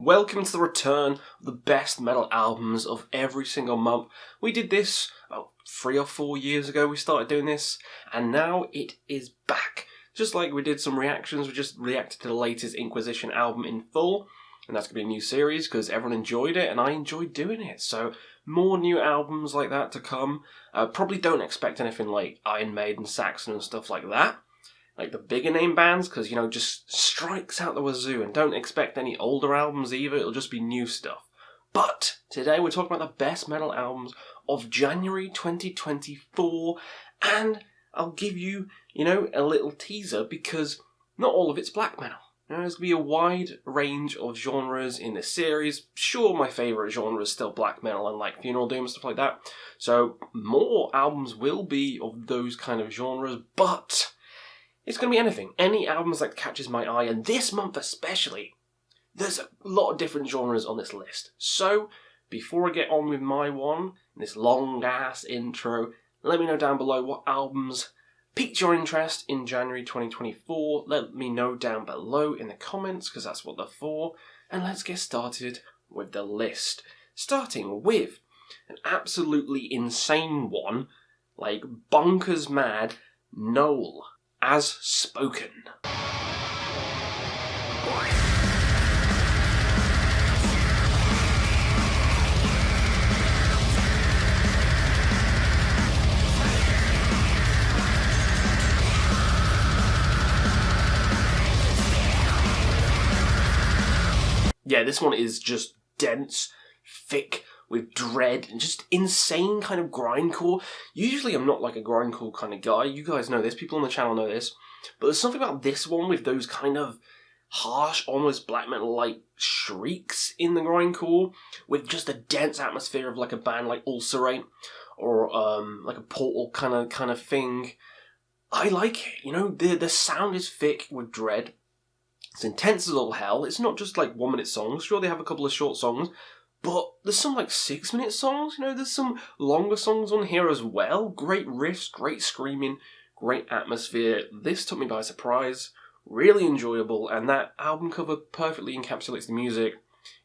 welcome to the return of the best metal albums of every single month. We did this about 3 or 4 years ago, we started doing this, and now it is back. Just like we did some reactions, we just reacted to the latest Inquisition album in full, and that's going to be a new series because everyone enjoyed it, and I enjoyed doing it. So, more new albums like that to come. Probably don't expect anything like Iron Maiden, Saxon and stuff like that. Like the bigger name bands, because, just strikes out the wazoo, and don't expect any older albums either, it'll just be new stuff. But today we're talking about the best metal albums of January 2024, and I'll give you, a little teaser, because not all of it's black metal. There's going to be a wide range of genres in this series. Sure, my favourite genre is still black metal and like Funeral Doom and stuff like that, so more albums will be of those kind of genres, but it's going to be anything. Any albums that catches my eye, and this month especially, there's a lot of different genres on this list. So, before I get on with my one, this long-ass intro, let me know down below what albums piqued your interest in January 2024. Let me know down below in the comments, because that's what they're for. And let's get started with the list. Starting with an absolutely insane one, like bonkers mad, Knoll. As Spoken. Yeah, this one is just dense, thick, with dread, and just insane kind of grindcore. Usually I'm not like a grindcore kind of guy, you guys know this, people on the channel know this, but there's something about this one with those kind of harsh, almost black metal-like shrieks in the grindcore, with just a dense atmosphere of like a band like Ulcerate, or like a Portal kind of thing. I like it, the sound is thick with dread, it's intense as all hell, it's not just like 1 minute songs, sure they have a couple of short songs, but there's some like 6 minute songs, there's some longer songs on here as well. Great riffs, great screaming, great atmosphere. This took me by surprise, really enjoyable, and that album cover perfectly encapsulates the music.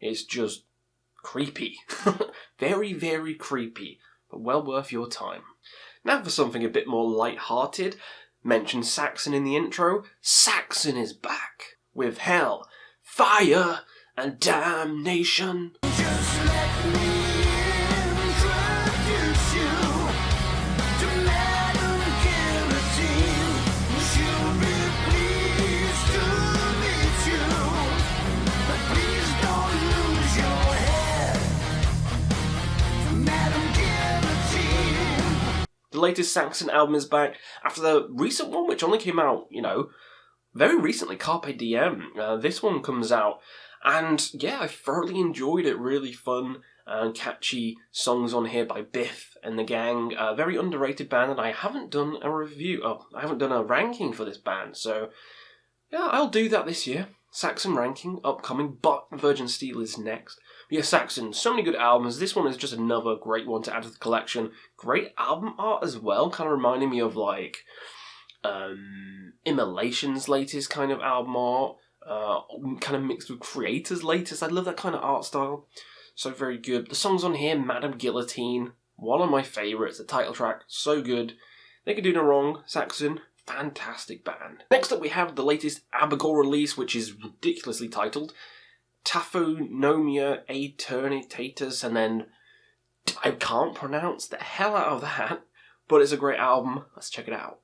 It's just creepy. Very, very creepy, but well worth your time. Now for something a bit more light-hearted, mentioned Saxon in the intro. Saxon is back with Hell, Fire, and Damnation. Just let me introduce you to Madam Guillotine. She'll be pleased to meet you, but please don't lose your head, Madam Guillotine. The latest Saxon album is back after the recent one, which only came out, very recently, Carpe Diem. This one comes out, and yeah, I thoroughly enjoyed it. Really fun and catchy songs on here by Biff and the gang. A very underrated band, and I haven't done a review. I haven't done a ranking for this band, so yeah, I'll do that this year. Saxon ranking upcoming, but Virgin Steel is next. But yeah, Saxon, so many good albums. This one is just another great one to add to the collection. Great album art as well, kind of reminding me of like Immolation's latest kind of album art. Kind of mixed with Creator's latest. I love that kind of art style. So very good. The songs on here, Madam Guillotine, one of my favourites. The title track, so good. They can do no wrong. Saxon, fantastic band. Next up we have the latest ABIGOR release, which is ridiculously titled Taphonomia, Aeternitatis, and then I can't pronounce the hell out of that, but it's a great album. Let's check it out.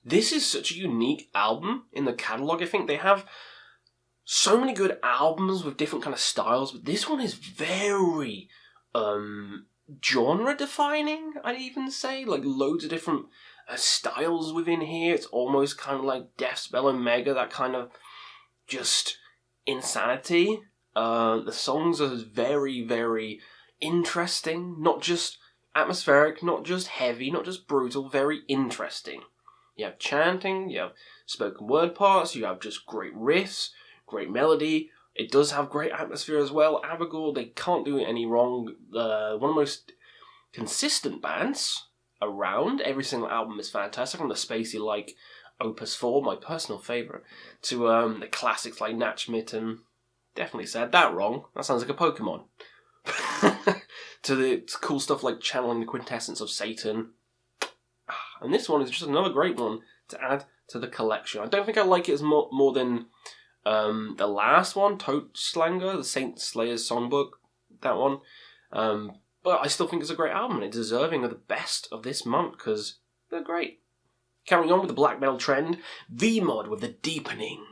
This is such a unique album in the catalogue. I think they have so many good albums with different kind of styles, but this one is very genre defining, I'd even say. Like loads of different styles within here. It's almost kind of like Deathspell Omega, that kind of just insanity. The songs are very, very interesting, not just atmospheric, not just heavy, not just brutal, very interesting. You have chanting, you have spoken word parts, you have just great riffs, great melody. It does have great atmosphere as well. ABIGOR, they can't do it any wrong. One of the most consistent bands around. Every single album is fantastic, from the spacey like Opus 4, my personal favourite, to the classics like Natchmitten. Definitely said that wrong. That sounds like a Pokemon. To the cool stuff like channeling the quintessence of Satan. And this one is just another great one to add to the collection. I don't think I like it as more than the last one, Totslanger, the Saint Slayer's Songbook, that one. But I still think it's a great album, and it's deserving of the best of this month, because they're great. Carrying on with the black metal trend, Vemod with the Deepening.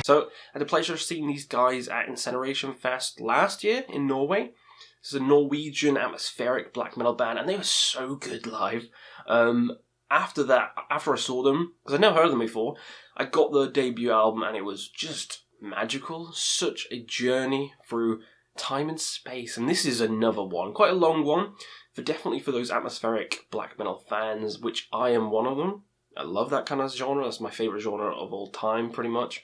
So, I had the pleasure of seeing these guys at Incineration Fest last year in Norway. This is a Norwegian atmospheric black metal band, and they were so good live. After I saw them, because I'd never heard of them before, I got the debut album, and it was just magical. Such a journey through time and space, and this is another one, quite a long one, definitely for those atmospheric black metal fans, which I am one of them. I love that kind of genre. That's my favourite genre of all time, pretty much.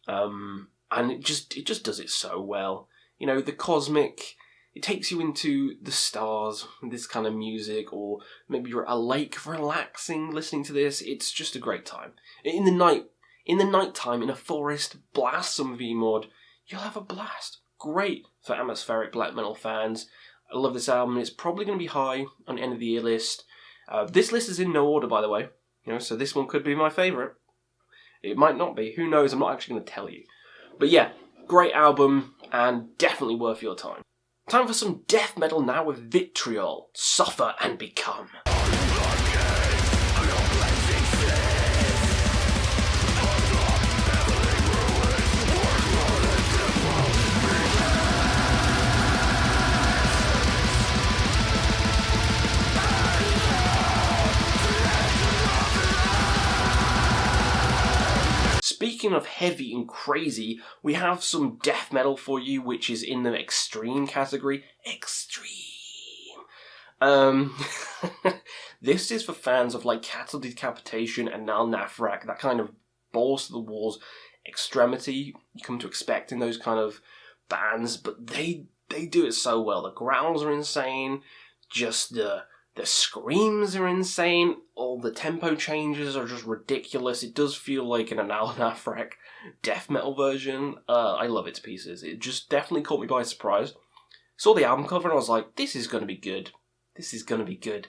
And it just does it so well. You know, the cosmic, it takes you into the stars with this kind of music, or maybe you're at a lake relaxing listening to this. It's just a great time. In the night time, in a forest, blast some Vemod. You'll have a blast. Great for atmospheric black metal fans. I love this album. It's probably going to be high on the end of the year list. This list is in no order, by the way. You know, so this one could be my favourite. It might not be. Who knows? I'm not actually going to tell you. But yeah, great album and definitely worth your time. Time for some death metal now with Vitriol. Suffer and Become. Speaking of heavy and crazy, we have some death metal for you, which is in the extreme category. Extreme. This is for fans of like Cattle Decapitation and Nal Nafrak, that kind of balls to the walls extremity you come to expect in those kind of bands, but they do it so well. The growls are insane, just the screams are insane, all the tempo changes are just ridiculous. It does feel like an Nal Nafrak death metal version. I love it to pieces. It just definitely caught me by surprise. Saw the album cover and I was like, this is going to be good. This is going to be good.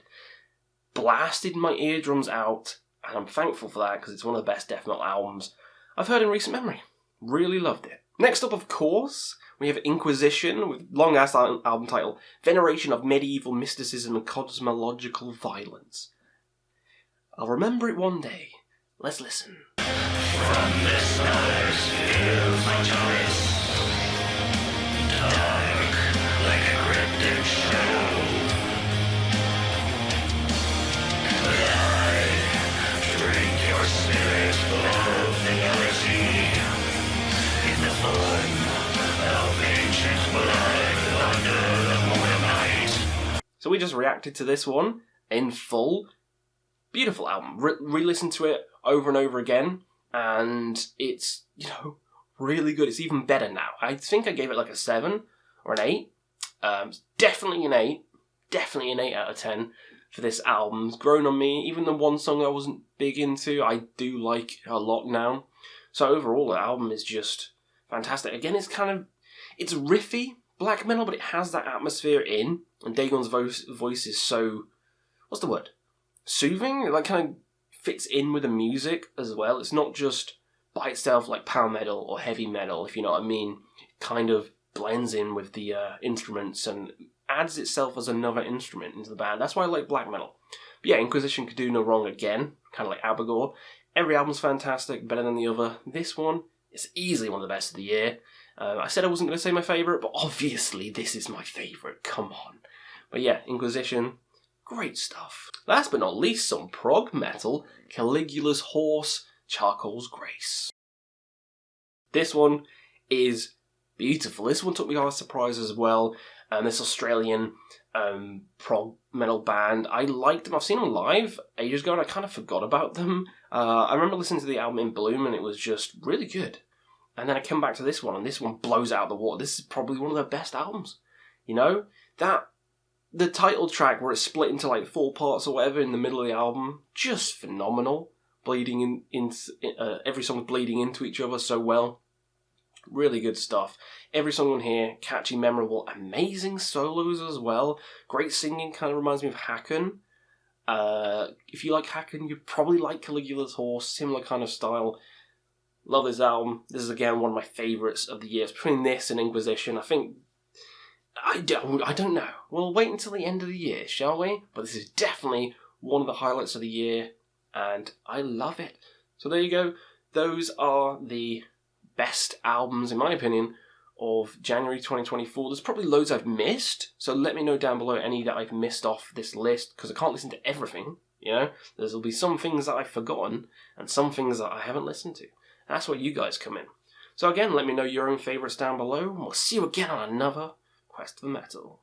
Blasted my eardrums out, and I'm thankful for that because it's one of the best death metal albums I've heard in recent memory. Really loved it. Next up, of course, we have Inquisition, with long-ass album title, Veneration of Medieval Mysticism and Cosmological Violence. I'll remember it one day. Let's listen. From the stars fills my choice, dark like a cryptic shadow. But I drink your spirit of finality in the form of ancient blood under the morning light. So we just reacted to this one in full. Beautiful album. Re-listened to it over and over again, and it's, really good. It's even better now. I think I gave it like a 7 or an 8. It's definitely an 8. Definitely an 8 out of 10 for this album. It's grown on me. Even the one song I wasn't big into, I do like a lot now. So overall, the album is just fantastic. Again, it's riffy black metal, but it has that atmosphere in, and Dagon's voice is so, what's the word? Soothing. It kind of fits in with the music as well. It's not just by itself like power metal or heavy metal, if you know what I mean. It kind of blends in with the instruments and adds itself as another instrument into the band. That's why I like black metal. But yeah, Inquisition could do no wrong again, kind of like ABIGOR. Every album's fantastic, better than the other. This one is easily one of the best of the year, I said I wasn't going to say my favourite, but obviously this is my favourite. Come on. But yeah, Inquisition, great stuff. Last but not least, some prog metal, Caligula's Horse, Charcoal's Grace. This one is beautiful. This one took me by surprise as well. This Australian prog metal band. I liked them. I've seen them live ages ago and I kind of forgot about them. I remember listening to the album In Bloom and it was just really good. And then I came back to this one and this one blows out of the water. This is probably one of their best albums. You know? The title track where it's split into like 4 parts or whatever in the middle of the album, just phenomenal. Bleeding every song bleeding into each other so well. Really good stuff. Every song on here, catchy, memorable, amazing solos as well. Great singing, kind of reminds me of Haken. If you like Haken, you'd probably like Caligula's Horse, similar kind of style. Love this album. This is again one of my favourites of the year. Between this and Inquisition, I think... I don't know. We'll wait until the end of the year, shall we? But this is definitely one of the highlights of the year, and I love it. So there you go. Those are the best albums, in my opinion, of January 2024. There's probably loads I've missed, so let me know down below any that I've missed off this list, because I can't listen to everything, you know? There'll be some things that I've forgotten, and some things that I haven't listened to. That's where you guys come in. So again, let me know your own favourites down below, and we'll see you again on another Quest for Metal.